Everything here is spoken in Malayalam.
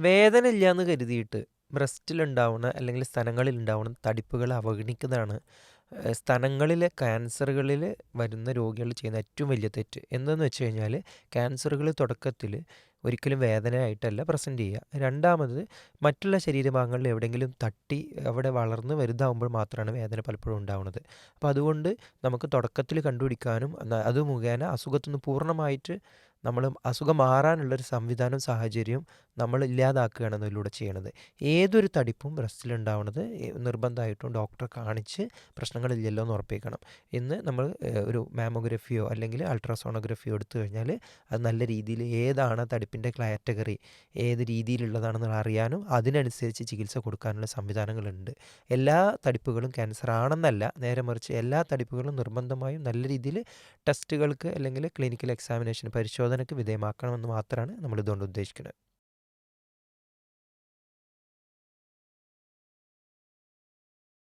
വേദന ഇല്ലാന്ന് കരുതിയിട്ട് ബ്രസ്റ്റിലുണ്ടാവുന്ന അല്ലെങ്കിൽ സ്തനങ്ങളിലുണ്ടാവുന്ന തടിപ്പുകൾ അവഗണിക്കുന്നതാണ് സ്തനങ്ങളിലെ ക്യാൻസറുകളിൽ വരുന്ന രോഗികൾ ചെയ്യുന്ന ഏറ്റവും വലിയ തെറ്റ്. എന്തെന്ന് വെച്ച് കഴിഞ്ഞാൽ ക്യാൻസറുകൾ തുടക്കത്തിൽ ഒരിക്കലും വേദനയായിട്ടല്ല പ്രസൻറ്റ് ചെയ്യുക. രണ്ടാമത് മറ്റുള്ള ശരീരഭാഗങ്ങളിൽ എവിടെയെങ്കിലും തട്ടി അവിടെ വളർന്ന് വലുതാവുമ്പോൾ മാത്രമാണ് വേദന പലപ്പോഴും ഉണ്ടാവുന്നത്. അപ്പോൾ അതുകൊണ്ട് നമുക്ക് തുടക്കത്തിൽ കണ്ടുപിടിക്കാനും അത് മുഖേന അസുഖത്തിൽ നിന്ന് പൂർണ്ണമായിട്ട് നമ്മൾ അസുഖം മാറാനുള്ളൊരു സംവിധാനം സാഹചര്യവും നമ്മൾ ഇല്ലാതാക്കുകയാണ് ഇതിലൂടെ ചെയ്യണത്. ഏതൊരു തടിപ്പും ബ്രസ്റ്റിലുണ്ടാവുന്നത് നിർബന്ധമായിട്ടും ഡോക്ടറെ കാണിച്ച് പ്രശ്നങ്ങളില്ലല്ലോ എന്ന് ഉറപ്പിക്കണം. ഇന്ന് നമ്മൾ ഒരു മാമോഗ്രഫിയോ അല്ലെങ്കിൽ അൾട്രാസോണോഗ്രഫിയോ എടുത്തു കഴിഞ്ഞാൽ അത് നല്ല രീതിയിൽ ഏതാണ് ആ തടിപ്പിൻ്റെ കാറ്റഗറി, ഏത് രീതിയിലുള്ളതാണെന്ന് അറിയാനും അതിനനുസരിച്ച് ചികിത്സ കൊടുക്കാനുള്ള സംവിധാനങ്ങളുണ്ട്. എല്ലാ തടിപ്പുകളും ക്യാൻസർ ആണെന്നല്ല, നേരെ മറിച്ച് എല്ലാ തടിപ്പുകളും നിർബന്ധമായും നല്ല രീതിയിൽ ടെസ്റ്റുകൾക്ക് അല്ലെങ്കിൽ ക്ലിനിക്കൽ എക്സാമിനേഷൻ പരിശോധനയ്ക്ക് വിധേയമാക്കണമെന്ന് മാത്രമാണ് നമ്മൾ ഇതുകൊണ്ട് ഉദ്ദേശിക്കുന്നത്.